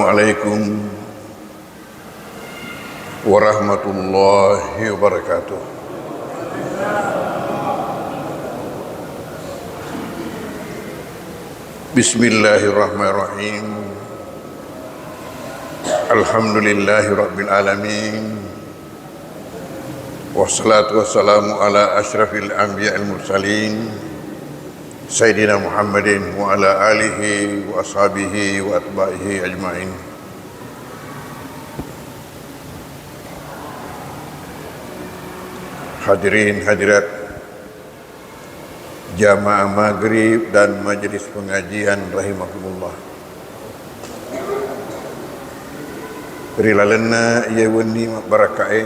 Assalamualaikum warahmatullahi wabarakatuh. Bismillahirrahmanirrahim. Alhamdulillahi rabbil alamin. Wassalatu wassalamu ala asyrafil anbiya'il mursalin Sayyidina Muhammadin wa ala alihi wa ashabihi wa atba'ihi ajma'in. Hadirin hadirat jamaah maghrib dan majlis pengajian rahimakumullah. Rilalena ia wani barakai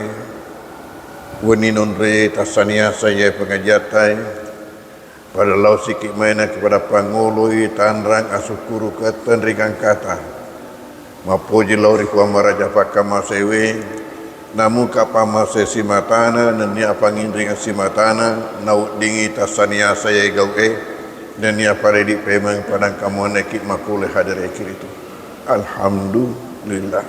wani nonre tasania saya pengajiatai pada lau sikit maina kepada pangului tanrang asukuru keten ringang kata mapuji lau rikuah maraja pakama sewe namun kapama sesimatana dan ni apa ngindring simatana nau dingi tasania saya gawe dan ni apa redik pemang padang kamu nekit makule hadir ekir itu. Alhamdulillah.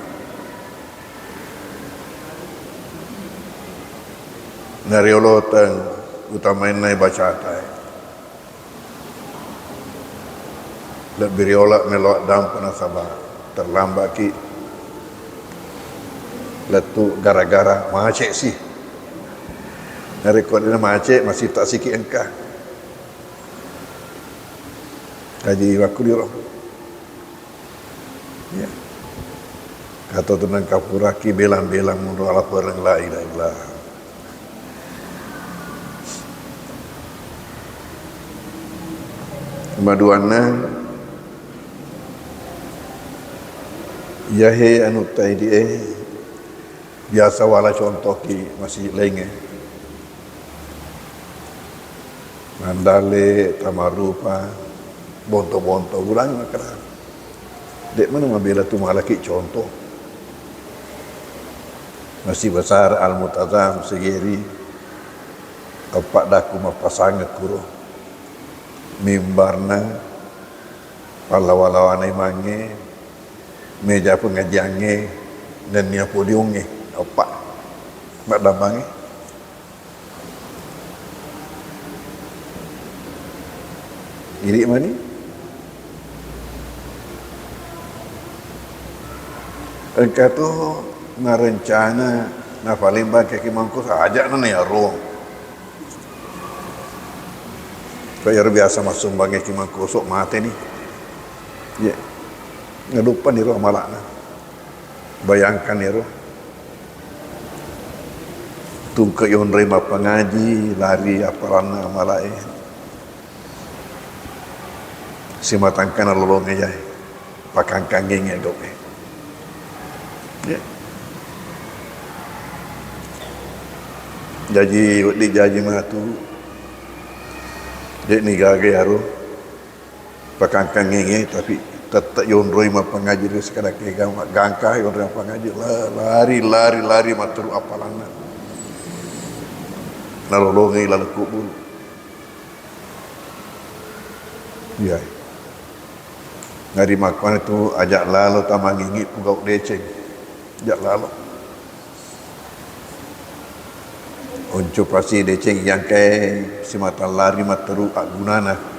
Nariolotan utamain nai baca atai. Lebih riolak melok dam pernah sabar terlambat ki letu gara-gara macet sih. Rekod ini macet masih tak sikit engkau. Kaji waktu dia. Ya. Kata tenang kapuraki belang-belang mundur ala perang la ilaha illallah. Maduana yahe anu taidi biasa wala contoh ki masih lenge mandale tamarupa bonto-bonto ulang makara dek mana mabela tu malaki contoh masih besar al-mutazam segeri opak daku mapasangat kuro mimbarna wala-walawanai mange meja pengajiannya dan ni podiumnya opak mak damang ini mana engkau tu ngarencana na paling bang kaki mangkus ajak na ya ruang kaya biasa masuk bang kaki mangkus sok mati ni ya ngelupa ni roh malakna bayangkan ni roh tungke yon rema pengaji lari aparana malai si matangkan lolong aja pakang kangging ya dope ya jadi matu dek ni gage aro pakang kangging tapi tetap yon roi ma pengaji dia sekadar ke gangkah yon roi pengaji lari maturu apalana nalolongi lalu kubur ya ngari makan itu ajak lalu tamangingi pugau deceng ajak lalu uncu pasti deceng yang ke simatan lari maturu agunana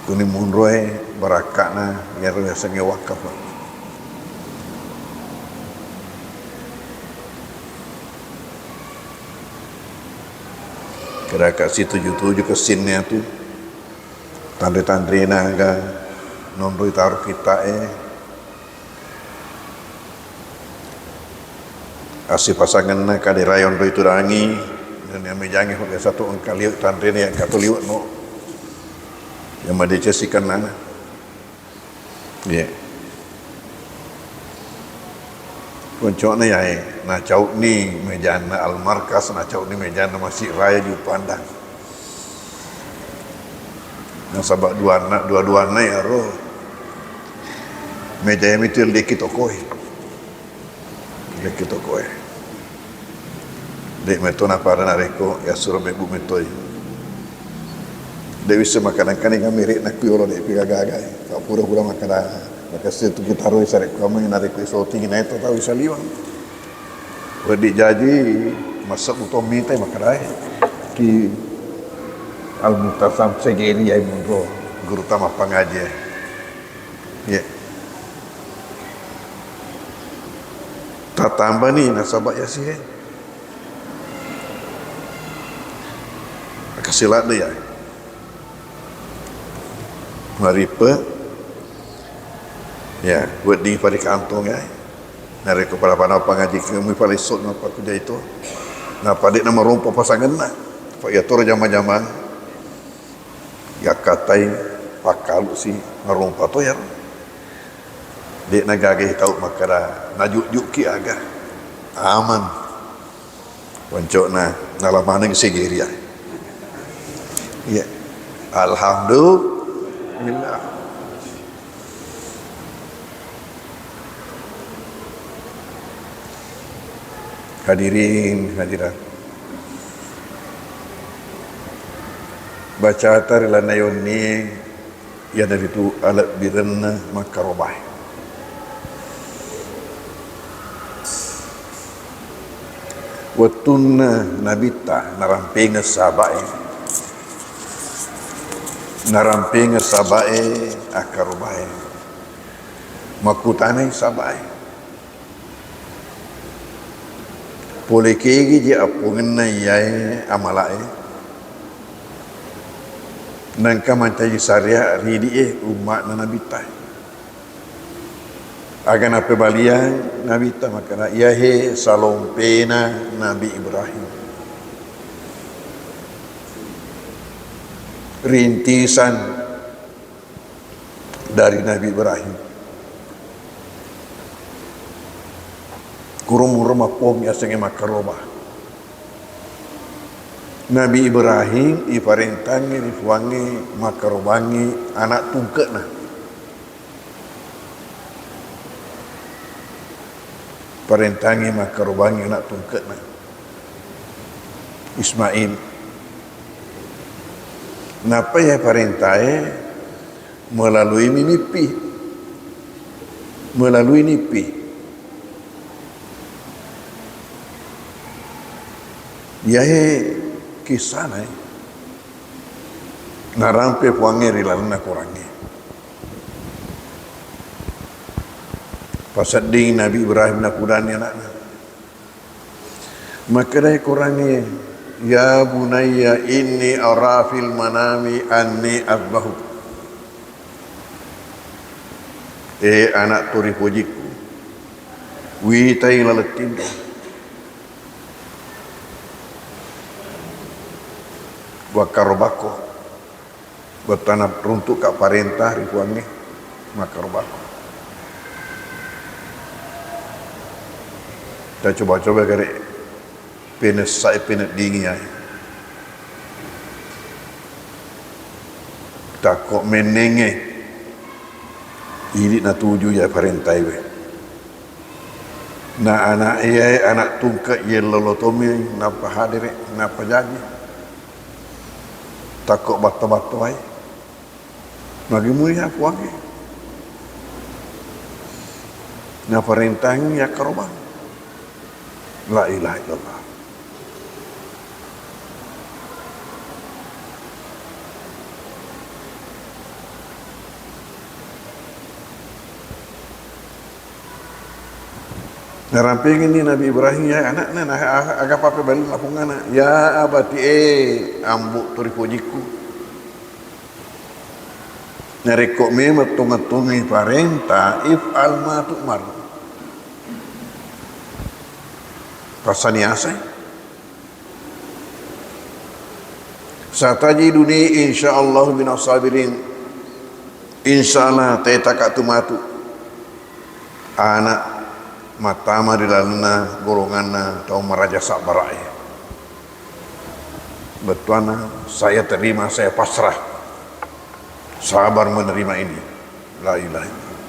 kuni munroe barakana yang rasanya wakaf kira kasi 77 kesinnya tu tandre-tandre naga nonroi taruh kita asih pasangan na kade rayon roi tu rangi dan yang mejangi hoga satu engkaliu tandre yang katu liwat no yang madecesikan nana ya koncokna ya na cau ni mejana al-markas na cau ni mejana masih raya di pandang na sabak dua-dua na ya roh meja yang itu deki tokoi dek metona para nareko ya suruh mebu metoi Dewi semakan kani kami rek nak piolo dek piga gagai. Kau pura-pura makan kasi tu kita harus cari kami narik isoti na ito tahu isa liwang wadi jaji masak utong minta makarai ki al-mutasam segeri ay mundo guru tama pengaji ya tatamba ni nasabak ya sih kasilat dia maripa ya buat di pada kantong ya nari kepada panau pengaji kami pada esok ngapa kerja itu nah pada nama rumpah pasangan lah pak ya tur jama-jama ya katai pakal si ngarumpah tu ya dek nagagih tahu makara najuk-juk ki agak aman wancok na nalamana segeri ya alhamdulillah hadirin hadirat baca tarila nayon ni ya dari tu alat birenna makarobah watunna nabita narampinga sabae akarobae makutane sabae boleh kegi je apa ngena yai amalae nangka mantai syariah ridi umat nabi tai agan apa balian nabi ta makana yahe salompena nabi Ibrahim rintisan dari Nabi Ibrahim kurung rumah pom ya senge makarobah Nabi Ibrahim iparentangi rifuangi makarobangi anak tungkek nah parentangi makarobangi anak tungkek nah Ismail napa ya parentai melalui nipi ya kisah na narampe puange rilalna kurangi pasading Nabi Ibrahim na kudani anaknya maka dai kurangi ya bunayya inni ara fil manami anni azbahu anak turi pujiku witai laletin wakarobako bertanam runtuk kak parentah ribuannya makarobako kita coba-coba kare penes saya penet dingin ya takut menenge ini na tuju ya parentah we na anak iya anak tungkak ye lolotomi napa hadir napa jadi takut batu-batu ay bagi mulia puangi na perintahnya ya karobah la ilaha illallah ngaramping ini Nabi Ibrahim ya anaknya agak apa balik lapungan ya abati ambuk turi pujiku narekok me metungi parenta if'al ma tu'mar pasaniasa satajiduni insyaallah minas sabirin insyaallah takatumatu anak matama di dalamna golonganna atau meraja sabarai betuana saya terima saya pasrah sabar menerima ini la ilaha illallah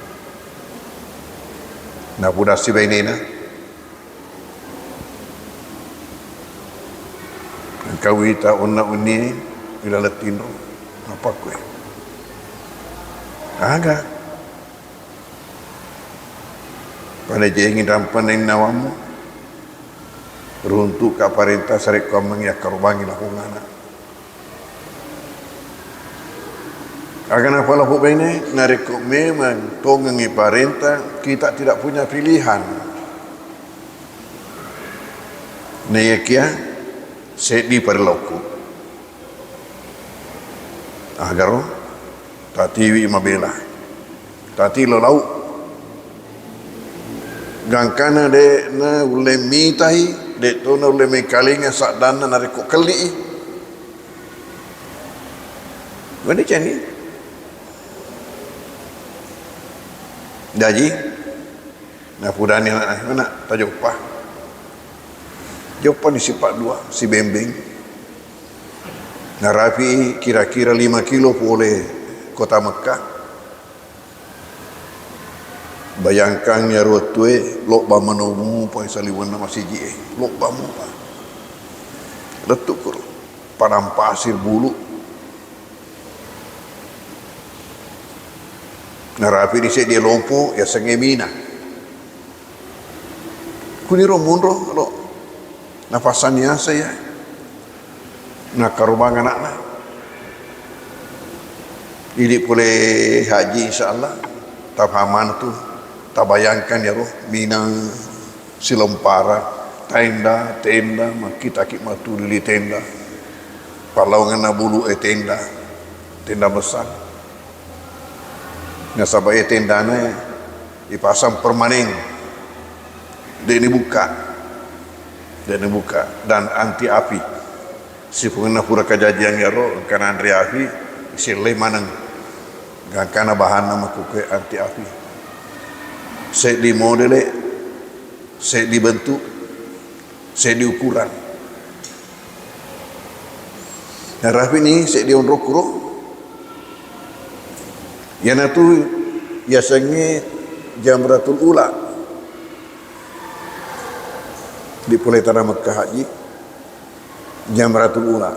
na budak si bainina kawita unna unni ila latino apa kue agak pada ingin rampan yang nawamu runtuk ka parenta sarik kau mengiak karubangi lahungana akan apa lah ini narik kau memang tongengi parenta kita tidak punya pilihan neyakia sedi perloku agar tatiwi mabela tati lo lau gangkana de na ulemi tai de to na ulemi kalinga sak dana narik ko keli wani cani daji na pudani anak mana tajopa jopa ni sipak dua si bembeng na rapi kira-kira 5 kilo oleh kota Mekah. Bayangkan ya rotue lok ba manomu pa saliwan na masiji lok ba mo pa letuk ko padang pasir bulu narapi di dia lompo ya sengemina kuniro munro lo nafasannya saya na karubangan anak ini boleh haji insyaallah tapaman tu tabayangkan ya roh minang silempara tenda kita matu di tenda palawang na bulu tenda besar nasabay tenda na ipasang permanen dan dibuka dan anti api si pengena pura kajajian ya roh kana anti api silai manang gangkana bahan nama kuke anti api saya di modele, saya dibentuk, saya diukuran. Nah rapi ni saya diunrok-urok. Yang itu biasanya Jamratul Ula di Pulau Tanah Mekah Haji. Jamratul Ula.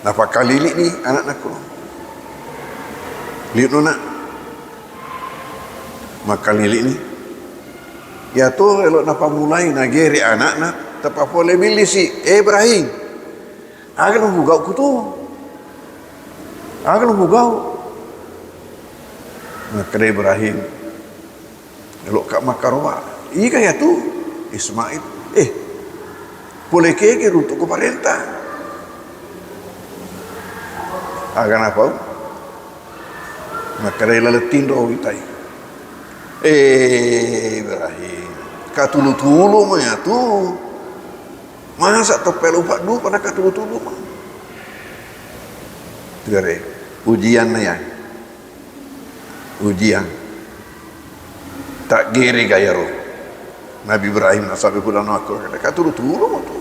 Napa kali ni anak nakku? Lihat nak. Maka lili ni ya tu elok napa mulai nageri anak nak tapa boleh milisi Ibrahim akan bugau ku tu akan bugau maka Ibrahim elok kat makarwa ika ya tu Ismail boleh keke untuk ke parenta akan apa maka leletin do witai Ibrahim katulu-tulu mah tu masa tepel upat dulu pada katulu-tulu mah tegare ujian na yan ujian tak giri gaya roh Nabi Ibrahim nasabi pulang aku katulu-tulu mah tu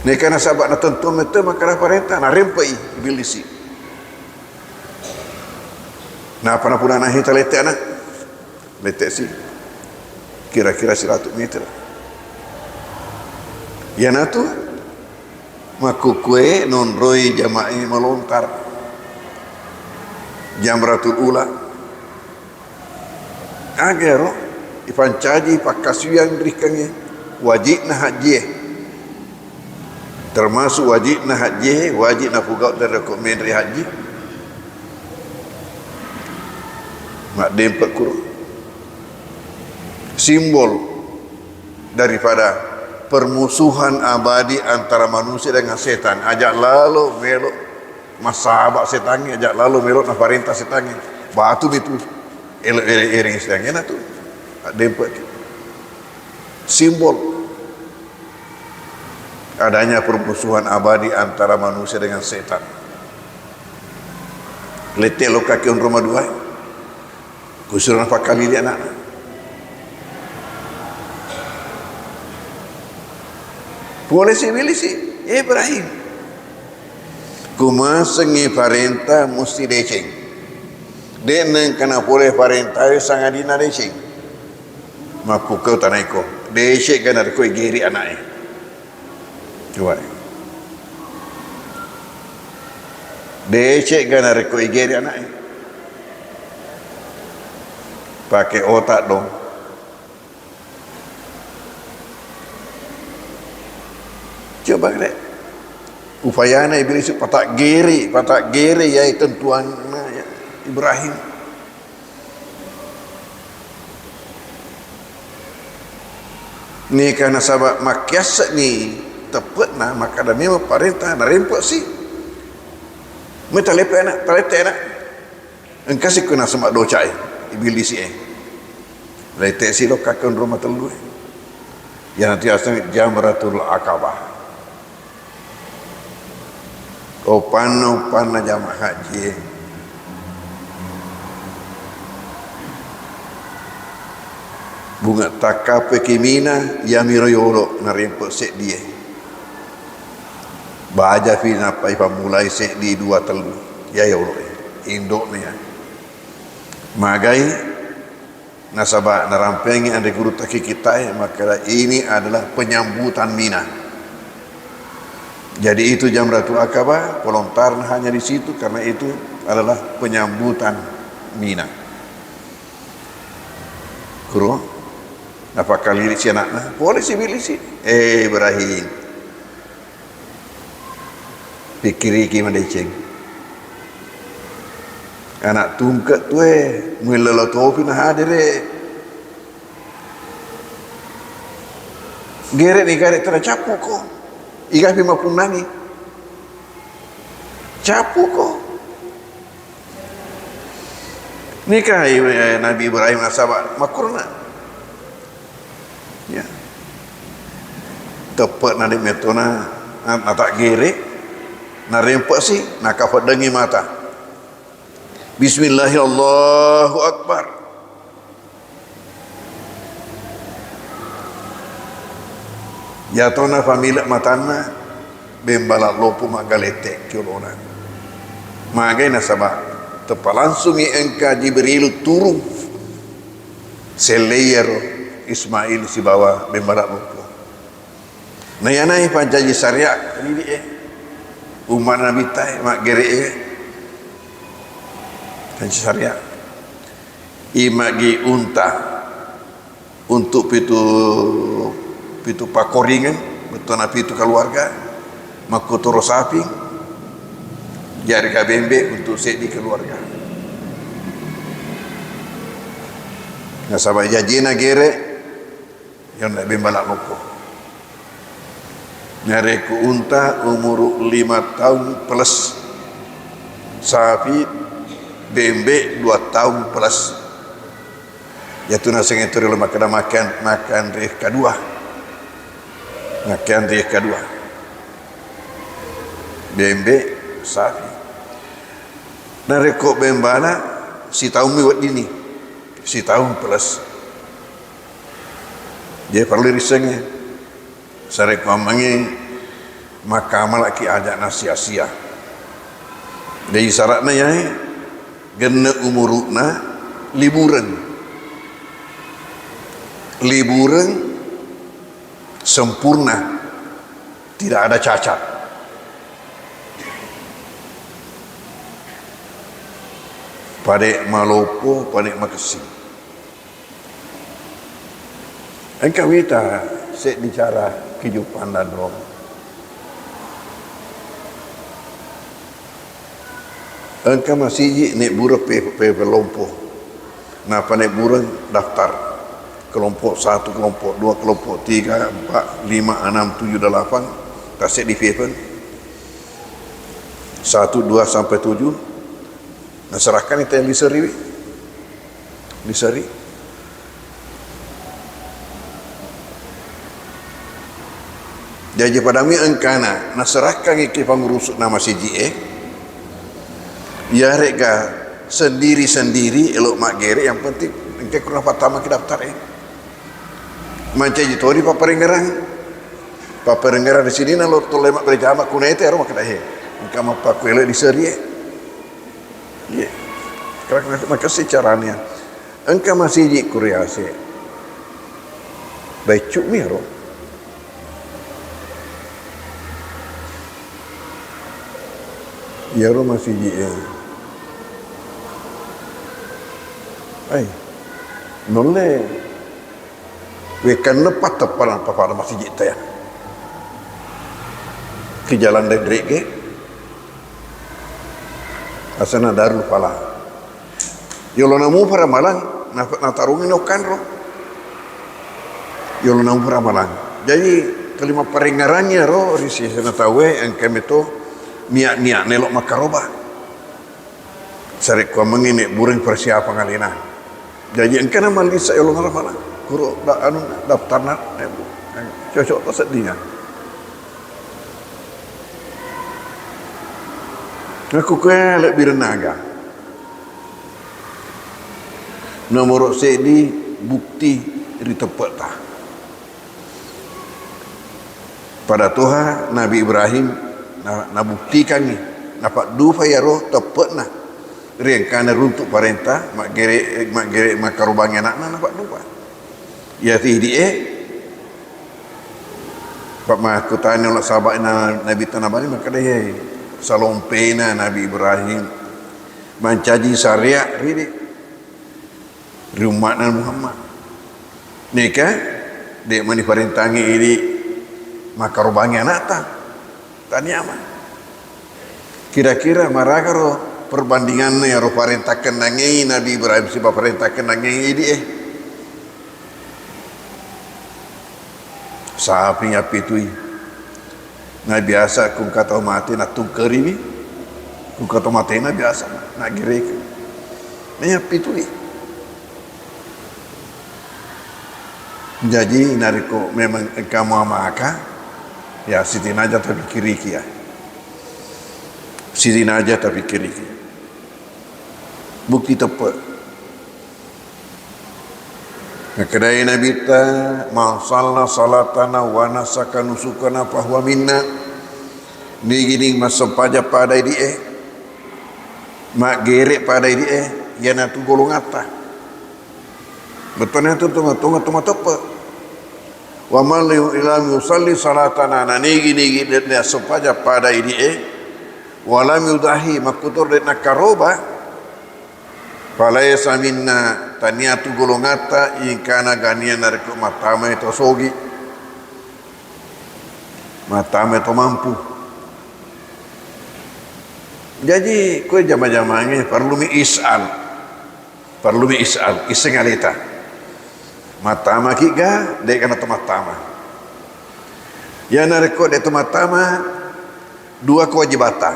nekana sahabat na tentu mete makana parenta na rempai ibilisi nah apa nak punah nahi letek anak letek sih kira-kira 100 meter yang itu maku kue nonroi jama'i melontar Jamratul Ula agero ipancaji pakasuyang berikannya wajib na haji termasuk wajib na haji wajib na pugau dan rekomendasi haji mak dempet kurung simbol daripada permusuhan abadi antara manusia dengan setan ajak lalu melok masahabak setannya ajak lalu melok na parintah setannya batu itu elok-elok setannya tu dempet simbol adanya permusuhan abadi antara manusia dengan setan letek lo kaki on rumah dua kusuran apa kali dia anak polisi milisi Ibrahim kumasengi parenta mesti deceng deneng kana boleh parenta sangat dina deceng maku kau tanaiko deceng kana ko giri anaknya coba deceng kana ko giri anaknya pakai otak dong. Coba deh, upayana Iblis patak gere ya tentuan Ibrahim. Ni karena sahabat makias ni tepat na maka dah memang parenta na rempak si. Meta lepe anak, talete anak. Engkau si kena semak doca Iblis Lete si lo kakon rumah telu. Yang nanti asal Jamratul Aqabah. Opana jamaah haji. Bunga takape kimina yamiro yoro narempo sek dia. Baja fina pai pamulai sek di dua telu. Ya yoro indok ni. Magai nasabah narampengi ande guru taki kita maka ini adalah penyambutan Mina. Jadi itu Jamratul Aqabah, pelontaran hanya di situ karena itu adalah penyambutan Mina. Guru, apa kali si anaknya? Boleh si pilih si. Ibrahim, pikiri gimana ceng? Anak tungkat tu mulai topi nah hadir Geret ni geret tercapu kok. Iga pima punani capu kok nikah Nabi Ibrahim nasabah makurna ya tepat nadi metona tak gere na rempak si nak kafat dengi mata bismillahirrahmanirrahim Allahu akbar jatona famila matana bembala lopu magalete kiolona magai nasabah tepa langsung engka Jibril turun selayer Ismail si bawa bembala lopu nayanai panjaji syariat ini umat Nabi tai mak gere panjaji syariat imagi unta untuk pitu pakoringan betul nabi itu keluarga makutoro sapi jari kabembe untuk sedi keluarga nasabah jajina gere yang nak bembalak loko nyareku unta umur 5 tahun plus sapi bembe 2 tahun plus yaitu nasi itu adalah makan reh kedua makan reh kedua bembe sapi dan rekod bembana si tahun miwat dini si tahun plus dia perlu risengnya sarek mamangi maka malaki ajak nasi-asia dari syaratnya ya gena umuruna liburan sempurna tidak ada cacat pada malopo pada makasi engkau kita set bicara kehidupan dan roh engkau masih nek buruk pe lompo nah panek burung daftar kelompok 1, kelompok 2, kelompok 3, 4, 5, 6, 7, 8 kasih di paper 1, 2 sampai 7 nah serahkan itu yang diseri jadi pada mi engkana nah serahkan itu pengurus nama CGE ya reka sendiri-sendiri elok mak gere yang penting engkau kurang pertama ke daftar macam itu di paperenggarang di sini nalo tolemak berjamaah kunete aro makna engkau mau pakuele di seri ya kerana makasih caranya engkau masih di kuriase baik cuk mi aro ya ro masih di Noleh. Wekan lepas tepat pada masjid teh. Ke jalan Dedrek ke. Asana Darul Falah. Yolo namu para malang na tarungin okan ro. Yolo namu para malang. Jadi kelima peringarannya ro risi sana tahu yang kami tu niat nelok makaroba. Sarik ko mengini buring persiapan alina. Jadi engkau nama lisa yolo ngara malang. Guru anu daftar nak cocok tu sedihnya. Aku kaya lebih renaga. Nomor sedi bukti di tempat tah. Pada Tuhan Nabi Ibrahim na buktikan ni dapat dua ya roh tepat nah. Riangkana runtuk perintah mak gere makarubang anak dapat dua. Ya tidi Pak mah aku tanya oleh sahabat Nabi Tanabani maka dia salompena Nabi Ibrahim mencaji syariat ri umat Muhammad nikah dia meniperintangi ini maka rubangi anak tanya aman kira-kira marah ro perbandingannya ro perintahkan nangi Nabi Ibrahim si perintahkan nangi ini sapi api tu na biasa kung kata mati nak tungker ini kung kata mati na biasa nak girek na api tu jadi nariko memang kamu maka ya Siti Najah tapi kiri ya Siti Najah tapi kiri bukti tepat kedai Nabi ta ma salla salatana wa nasaka nusukana fahuwa minna ni gini masa paja pada dia mak gerek pada dia yana tu golongata betulnya tu tunggu tepat wa man lam yusalli salatana ni gini dia sepaja pada dia wa lam yudahi makutur de nakaroba falaysa minna taniatu golongata ingkana gania nariko matama itu sogi matama itu mampu jadi kue jama-jamanya perlu mi is'al iseng alita matama kiga dek kana matama ya nariko dek matama dua kewajibata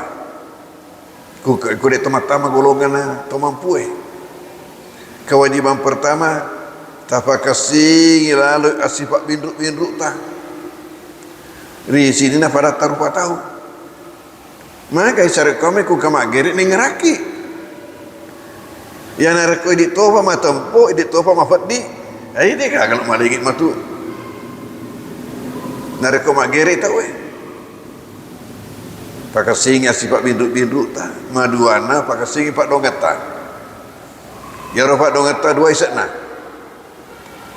ku dek matama golongan to mampu kewajiban pertama tafakasi lalu asifat binduk tah ri sini na pada tarupa tahu maka isyarat kami ku kama gerik ni ngeraki ya nareko di tofa matempo di tofa mafadi ai dia kalau malingit matu nareko mak gerik tahu pakasing asifat binduk tah maduana pakasing pak dongata ya ropak dongata dua isakna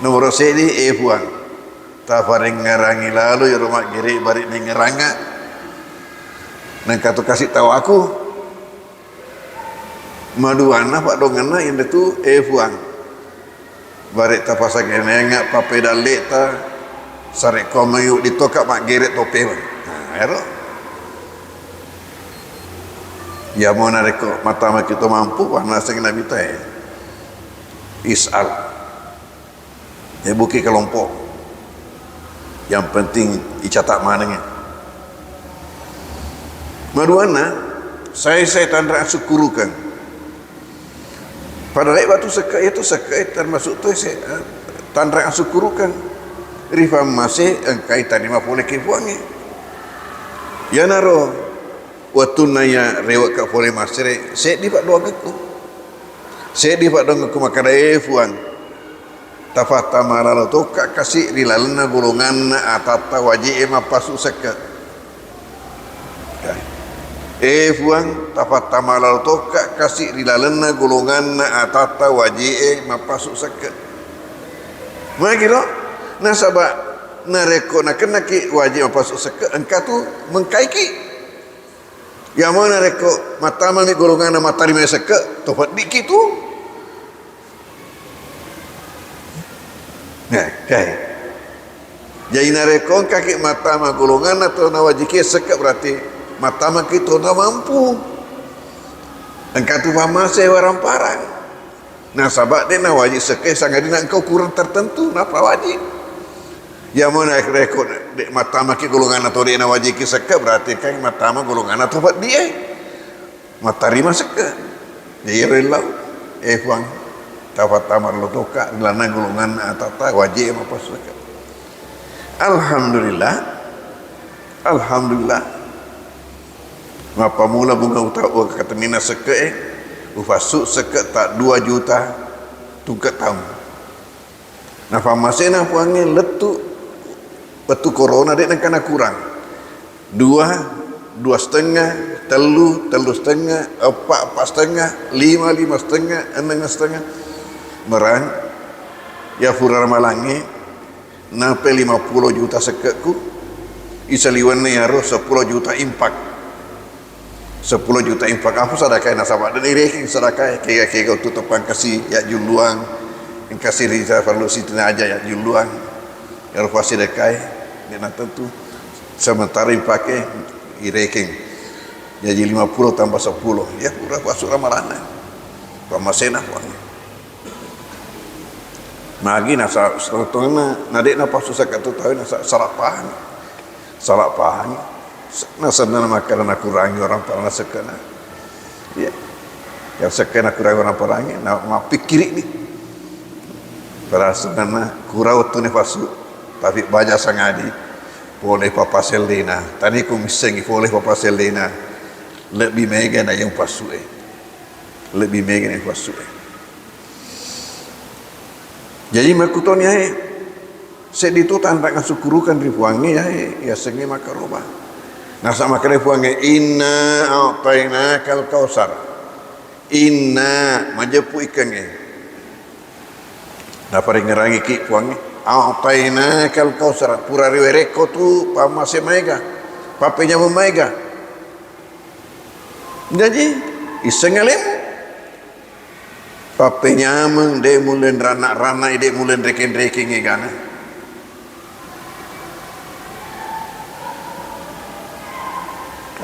nomor sedi puang ta paring ngarangi lalu ya romak giri bari ni ngeranga nang katu kasih tahu aku maduana pak dongana yang itu puang bari ta pasang enengak papeda leta sarek komayu ditokak mak giri tope nah ero ya mau nareko mata kita mampu warna sing nabi teh is'al ya buki kelompok yang penting icatak mananya maduana saya tanda syukurukan pada lek batu sekai itu sekai termasuk tu saya tanda syukurukan rifam masih kaitan 50 kipuangi ya naro waktu naya rewak ka boleh masre saya di pak doa aku saya di pak dong aku makadai fuang tafata malalo to kasih rilalna golongan atata waji mapasu seka fuang tafata malalo to kasih rilalna golongan atata waji mapasu seka magiro nasaba nareko nakena ki waji mapasu seka engka tu mengkaiki ya mana reko matama mi golongan matari meseka topat dikit tu Kai. Jadi narekon kaki mata ma golongan atau nawajiki sekak berarti mata ma kita na mampu. Engkau tu mama saya orang parang. Nah sabak dia nawajik sekak sangat dia engkau kurang tertentu napa wajib. Ya mana rekod dek mata ma ki golongan atau dia nawajiki sekak berarti kai mata ma golongan atau buat dia. Mata rima sekak. Dia rela puang tapat tamar lo toka lana golongan atau tak wajib apa sekak. Alhamdulillah. Mapa mula bunga utau kata mina seke ufasuk seke tak 2 juta tukat tahun. Nah pamasena puangi letu betu corona dek nak kurang. 2,5, 3, 3,5, 4,5, 5,5, 5,5, 6,5 merang ya furar malangi nape 50 juta sekekku isaliwan ni harus 10 juta impak 10 juta impak apa sedekah nasabah dan ireking sedekah kaya tutupan kasih ya juluang yang kasih risa perlu sitina aja ya juluang ya rupa sedekah dia tentu sementara impake ireking jadi 50 tambah 10 ya pura pasuk ramalana pamasena puang Magi nasa setengah nadek napa susah kata tahu nasa salah paham nasa nama kerana kurangi orang parang sekena ya yang sekena kurangi orang parangi nak pikir ni perasaan kurau tu ni pasu tapi banyak sangadi boleh papa selena tadi ku misengi boleh papa selena lebih mega na yang pasu lebih mega na yang pasu jadi makutoni ai sedi tu tanpa ngasukurukan ripuangi ya sengi makaroba nasa makare puangi inna a'taina kal kausar inna majepu ikange na paringerangi ki puangi a'taina kal kausar pura riwereko tu pamase maiga papenya maiga jadi isengalem papenya meng de mulen rana ide mulen reken igana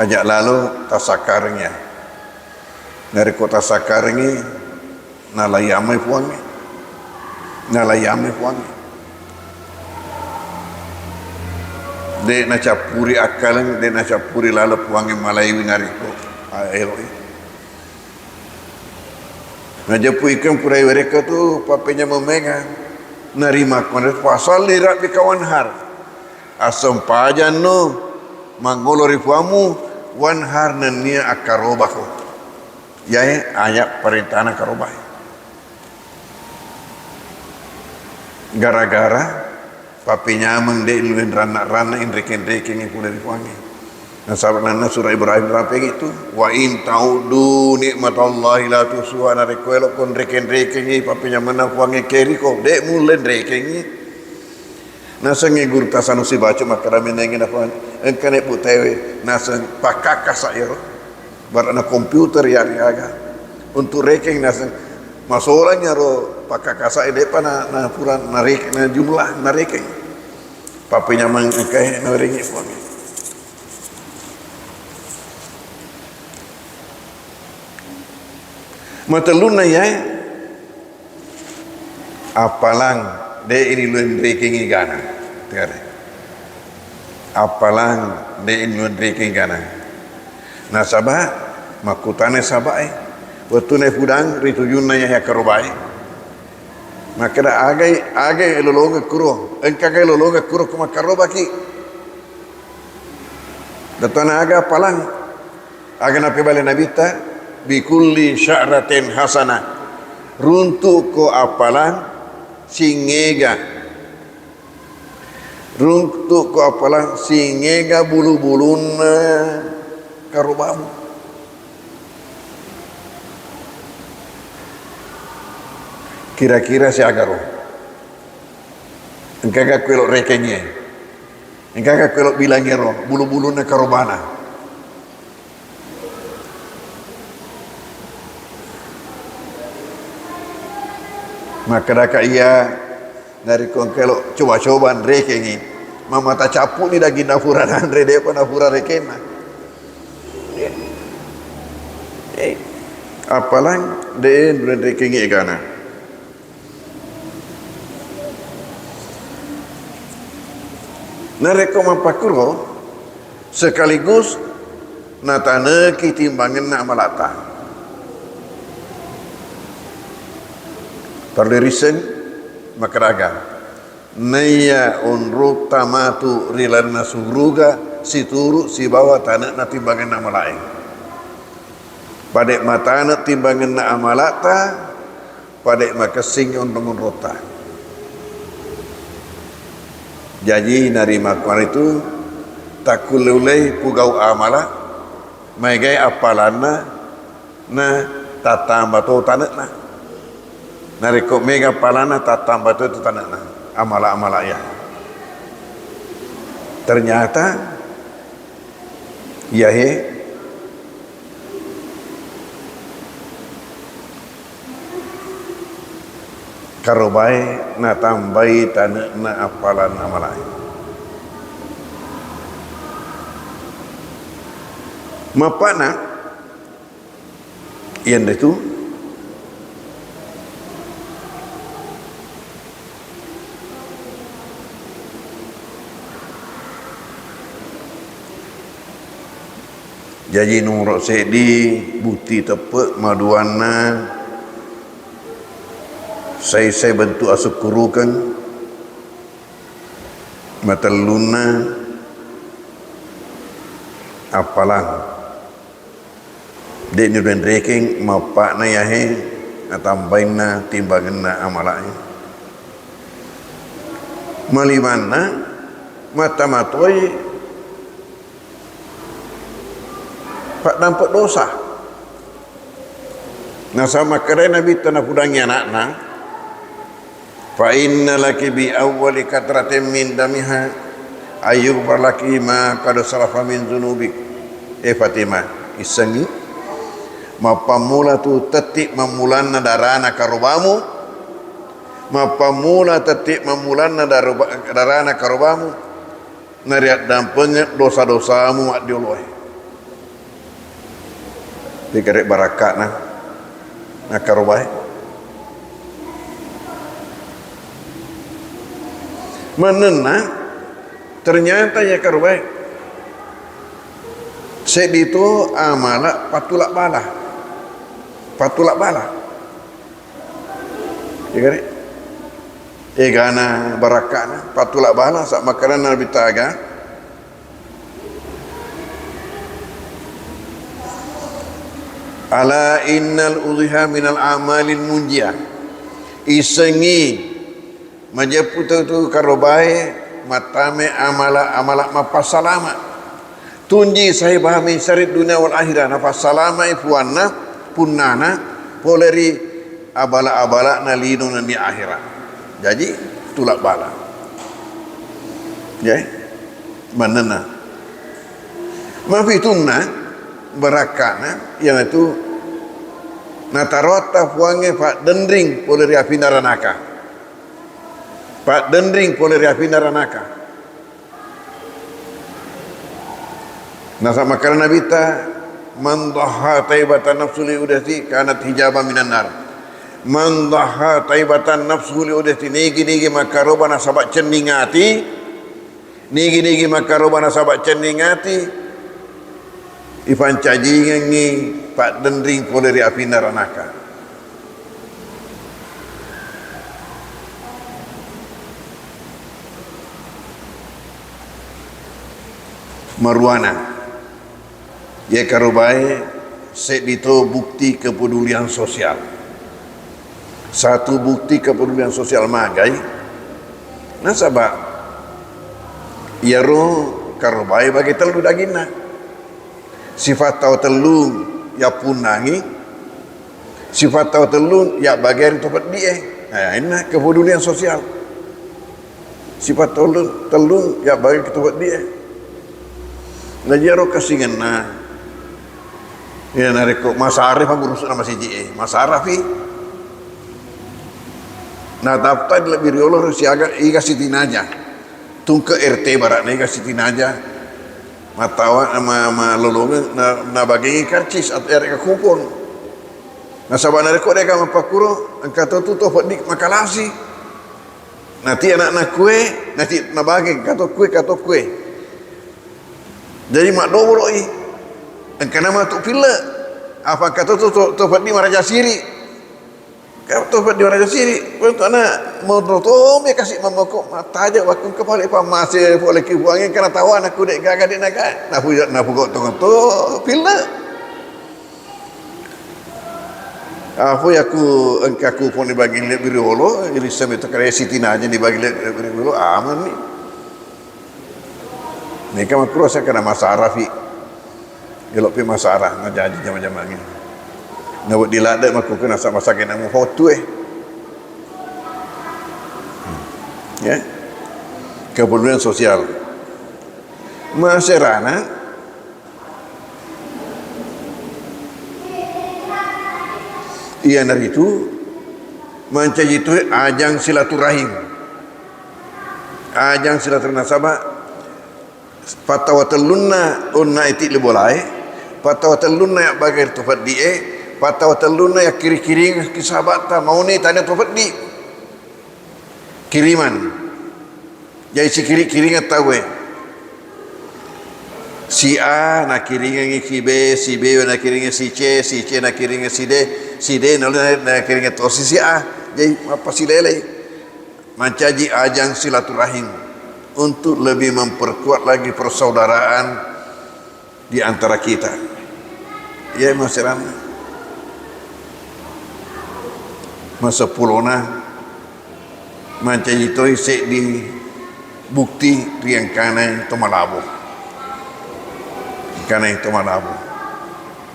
ajak lalu tasakarnya dari kota Sakarngi nalayame puangi de na capuri akalang de na capuri lalu puangi Malayu nariko aeroi ngajapu ikan purai mereka tu papenya memegang nerima konet pasal lirat di kawan har asam pajan no mangolori puamu wan har nenia akarobaku yai ayat perintah akarobah gara-gara papenya mengde lulen rana indreken yang punya puangi. Nah sahabat nana surah Ibrahim rapi itu wa in taudu nikmatallahi la tusuha na rekwelo kon reken ni papenya mana puangi keri ko dek mulen rekengi nasangi guru tasanu si baca makara menengi na puan engkane putewe nasang pakaka sayro barana komputer ya aga untuk reken nasang masolanya ro pakaka say dek pana na puran narik na jumlah nareken papenya mang engkai na rengi puangi mataluna ya apalang de ini luen reking igana tiare apalang de ini luen reking igana nasaba makutane sabai watune pudang rituyunna ya karobai makada agai lolonga kuro engkaga lolonga kuro kuma karobaki datana aga apalang aga napi bale nabita bikulli sya'ratin hasanah runtuk ko apalan singega runtuk ko apalan singega bulu-bulun karubamu kira-kira si agaro engkau kelok rekenye engkau kelok bilangnya roh bulu-bulun karubana maka dak ia dari kongkelo coba-coba Andre kengi mama tak capu ni dagi nafuran Andre dia pun nafura rekena apalang dia Andre kengi kana nareko mapakuro sekaligus natane kitimbangan na malata perlu reason makaraga naya unruk tamatu rilan nasuruga situru si bawa tanah na timbangan na malaeng padek matana timbangan na amalata padek makasing untung rota jadi narima kuar itu takululai pugau amala maigai apalana na tatambato tanah na nariko mega palana tatambato itu tanah na amala-amala ya ternyata ya karobai na tambai tanah na apalan amala mapana yang itu jadi nurut sedi bukti tepuk maduana saya bentuk asukurukan mataluna apalang dia ni ben reking mapak na yahe atambain na timbangan na amalai malimana mata matoi pak nampak dosa nah sama keren Nabi tanah pudangnya anak-anak fa inna laki bi awwali katratin min damiha ayyub barlaki ma qad salafa min dzunubik Fatimah isangi mapamula tu tetik memulanna darana karubamu mapamula tetik memulanna darana karubamu nariat dan penget dosa-dosamu mak dioloh dikerek barakat na karubai menena ternyata ya karubai sedito amala patulak bala dikerek egana barakat patulak bala sak makanan nabi taga ala innal udhiha minal amalil munjiyah isengi majaputu tu karobai matame amala mapasalama tunji sahibah min syarid dunia wal akhirah nafasalama ifuanna punnana poleri abala na linu di akhirat jadi tulak bala ya manana mafitunna berakana yang itu natarota puange pak dendring poleri apinaranaka pak dendring poleri apinaranaka nasa makanan nabita man dhaha taibatan nafsu li udati kanat hijaba minan nar man dhaha taibatan nafsu li udati nigi makarobana sabat ceningati nigi makarobana sabat ceningati Ivan cajingan ni pak dendring poleri api naranaka Marwana ya karubai sedito bukti kepedulian sosial satu bukti kepedulian sosial magai nasabak ya ro karubai bagi telu dagina sifat tahu telung ya punangi sifat tahu telung ya bagian tempat dia ini kepedulian sosial sifat telung ya bagian tempat dia najaro kasingan ya nareko Mas Arif ngurus nama si JE Mas Arafi Nah daftar lebih riolo siaga iga sitinaja tungke RT barat iga sitinaja matawa ama lolongan na bagi karcis atau RK kupon na sabana reko deka mapakuro angkato tu to dik makalasi nanti anak-anak kue nanti na bagi kato kue jadi mak dobro i angkana matu pila apa kato tu to dik maraja siri kau tu di mana sini? Untuk anak mau tu, me kasih mamako mata aja waktu kepala apa masih boleh kibuangin karena tahu anakku dek gagak dek naga. Napu kau tu pila. Aku engkaku pun dibagi lebih dulu, jadi sampai tu kerja sitina aja dibagi lebih dulu aman ni. Ni kamu terus saya kena masalah fi. Elok pi masalah ngaji jam-jam ni. Nak dilada maku kena sama sakit nak foto ya kepedulian sosial masyarakat ia dari itu mencari itu ajang silaturahim nasabah patawatallunna unna iti libolai patawatallunna ya bagai tufat die patawatallunna ya kiri-kiri kisahabata mau ni tanya tufat di kiriman jadi si kiri-kiri tahu si A nak kiringan si B nak kiringan si C nak kiringan si D nak kiringan tu si A jadi apa si lele mencaji ajang silaturahim untuk lebih memperkuat lagi persaudaraan di antara kita ya masyarakat masa pulona macam itu isek di bukti riang kanai to malabo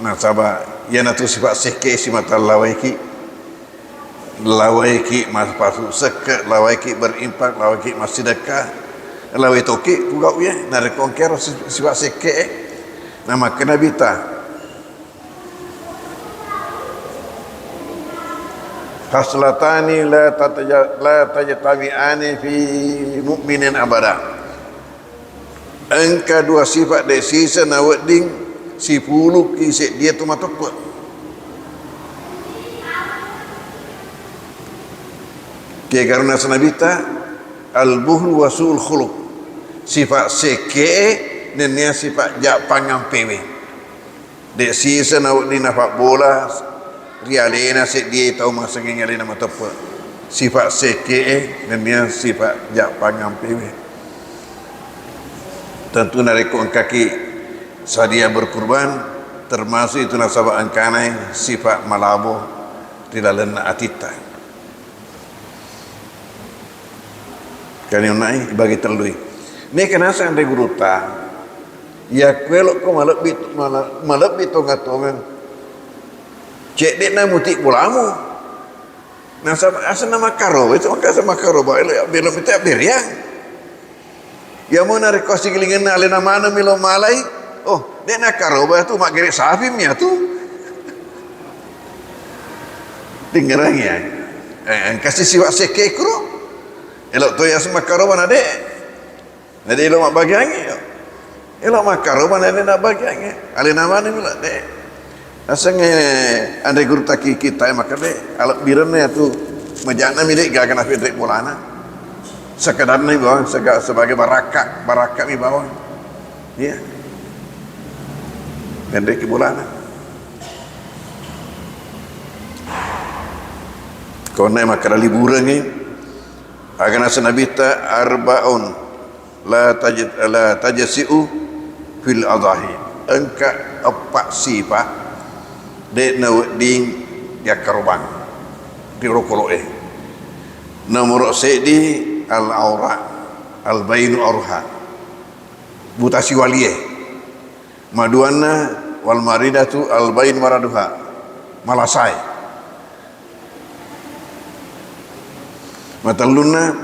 nah sabah ya natu sifat seke si mata lawaiki mas pasu seke lawaiki berimpak lawaiki mas sedekah lawai toki juga ya nare kongker sifat seke nama kena bita khaslatani la tajtabi'ani fi mu'minin abada angka dua sifat dari sisa nawading si puluk kisik dia tu matok ke karena sanabita al-buhl wa su'ul khuluq sifat seke dan dia sifat jak pangampewe dari sisa nawading nafak bola rialena sek dia tahu masa ngalina matapa sifat seke dan dia sifat jak pangampewe tentu nareko kaki sadia berkurban termasuk itu nasabah angkanai sifat malabo tidak lena atita kan yang naik bagi telui ni kena sandai guruta ya kelok ko malab bitongatongan cek dek na mutik pulamu nasa asal nama karo itu maka sama karo belum itu beriang ya mau narik kosi gilingan alena mana milo malai oh dek na karo tu mak gerik safim ya tu dengarnya kasih siwak seke kro elok tu ya sama karo mana dek nade elok mak bagiannya elok mak karo mana dek nak bagiannya alena mana milo dek asangnya andai guru taki kita maka deh alat birana tu majana milik gak kena fitrik bolana sekadar ni bawah sebagai barakat ni bawah ya pendek bolana kau naik maka liburan ni akan asa nabita arbaun la tajasi'u fil adahi engka empat sifat dek na ding ya karban di rokoloe nomor sedi al aura al bainu arha butasi waliye maduana wal maridatu al bain maraduha malasai matalluna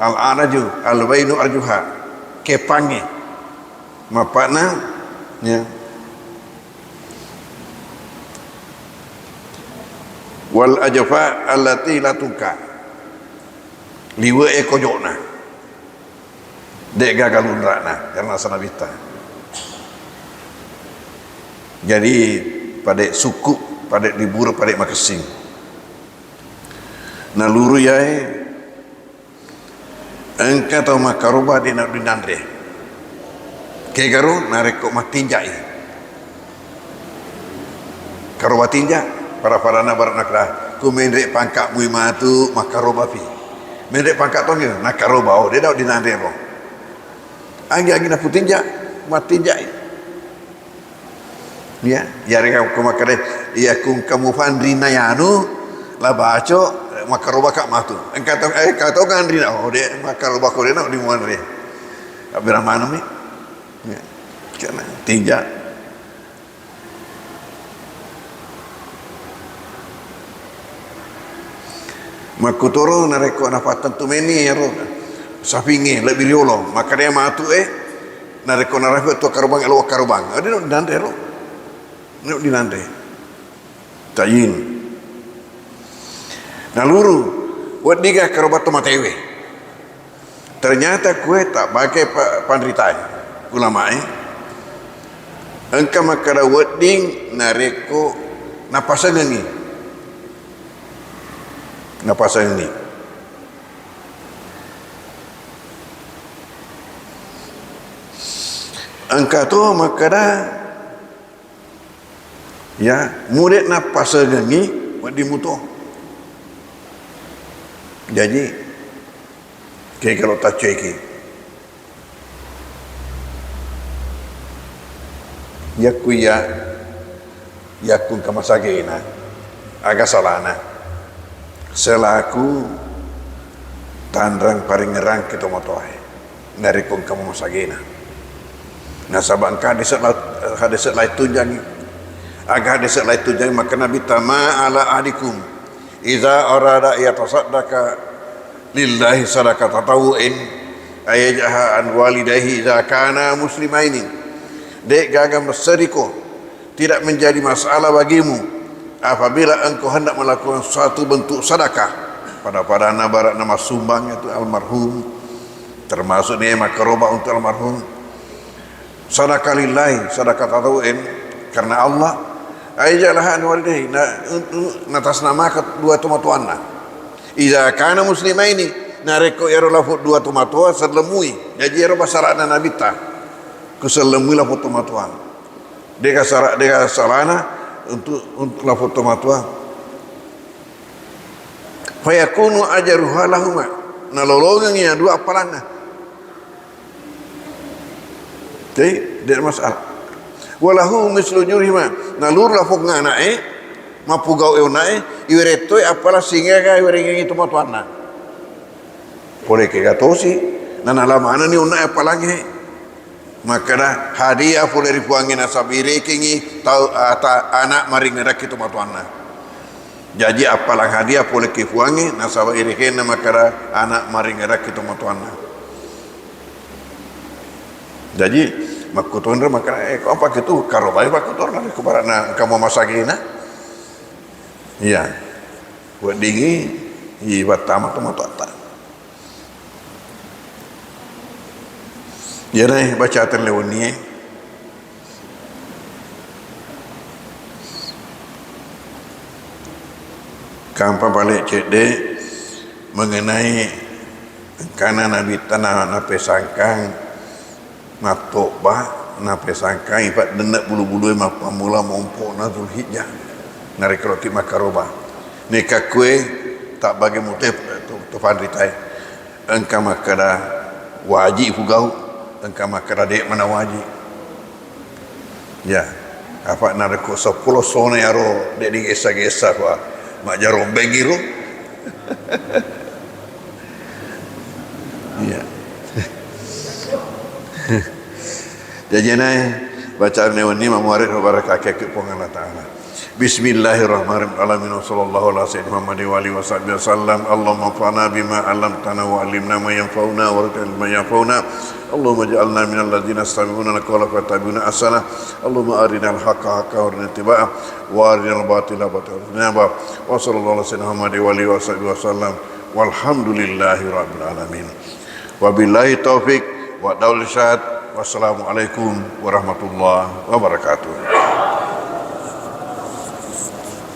al araju al bainu arjuha kepange mapana ya wal ajfa allati la tuka liwa kojokna dek gagal unrakna karena sana bita. Jadi pada suku pada libur pada makasing na luru yai engka tau makaroba di nak dinandre ke garu nareko matinjai karoba tinja para na barat naklah ku mendrek pangkat mui matu makaroba pi mendrek pangkat tong nak karoba oh dia dak dinandre lo anggi na putinja matinjai ya yari ku makare ya kung kamu fandrina yanu la baco makaroba kak matu engka tong kan rina oh dia makaroba ko dia nak di muanre abira mana mi ya kana tinja makutoro nareko na patan tu meni ro sapingi lebih riolo maka dia matu nareko nareko tu karubang elo karubang ada no dinande ro no dinande tayin naluru wadiga karobat matewe ternyata kue tak pakai pandritai ulama engka makara wading nareko napasan ni angka tu makara ya murid napasan ni wadi mutu jadi kayak kalau tak ceki ya kun kamasagena agak salana selaku tandrang paring ngerang kita motoai dari kun kamu masagena nasaban hadisat lai tunjangi agak hadisat lai tunjangi maka nabi tama ala adikum iza arada yatasaddaka lillahi sadaqah tatawu'in ayajaha an walidayhi iza kana muslimaini dek gagam bersedekah tidak menjadi masalah bagimu apabila engkau hendak melakukan suatu bentuk sedekah pada anak nama sumbang itu almarhum termasuk ni makaroba untuk almarhum sedekah lillahi sedekah tatawu'in karena Allah ayajaha an walidayhi atas nama kedua tumatuanna iza kana muslimaini nareko ero lafu dua tumatua selemui jadi ero basarana nabita kuselemui lafu tumatuan deka salana untuk lafu tumatua fayakunu ajruha lahuma nalolongan ya dua apalana jadi dia masalah walahu mislu jurhima nalur lafu nganae mapugau eunae iwereto apalah singa ka iwerengi tumatuana boleh ke gatosi nana lamana ni una apalagi maka dah hadiah boleh ripuangi nasabire kingi tau anak maring nerak tumatuana jadi apalah hadiah boleh kipuangi nasabire kena maka dah anak maring nerak tumatuana jadi makutonra maka apa gitu karobai makutorna kubarana kamu masagina iya buat dingin ibat tamat tumatuata ya nih baca terlewat ni kampa balik cede mengenai karena Nabi tanah nape sangkang matobah nape sangkang ibat denak bulu-bulu mapa mula mompo na Zulhijjah narik roti makaroba nikah kue tak bagi mutep tu pandritai engka makada wajib fugau engka makada dek mana wajib ya apa nareko 10 sone aro dek digesa-gesa kwa mak jarombeng giru ya jadi bacaan ni memuarid barakah ke Allah Taala. Bismillahirrahmanirrahim. Sallallahu alaihi wasallam Muhammad wa alihi wasallam. Allahumma fa'na bima 'allamtana wa 'allimna ma yanfa'una wa arina ma yanfa'una. Allahumma ij'alna minal ladzina yastami'una al-qawla fayattabi'una ahsana. Allahumma arinal haqqa haqqan warzuqna ittiba'ah wa arinal batila batilan. Wa sallallahu alaihi wasallam Muhammad wa alihi wasallam. walhamdulillahi rabbil alamin. Wabillahi taufik wa daulisat. Wassalamualaikum warahmatullahi wabarakatuh.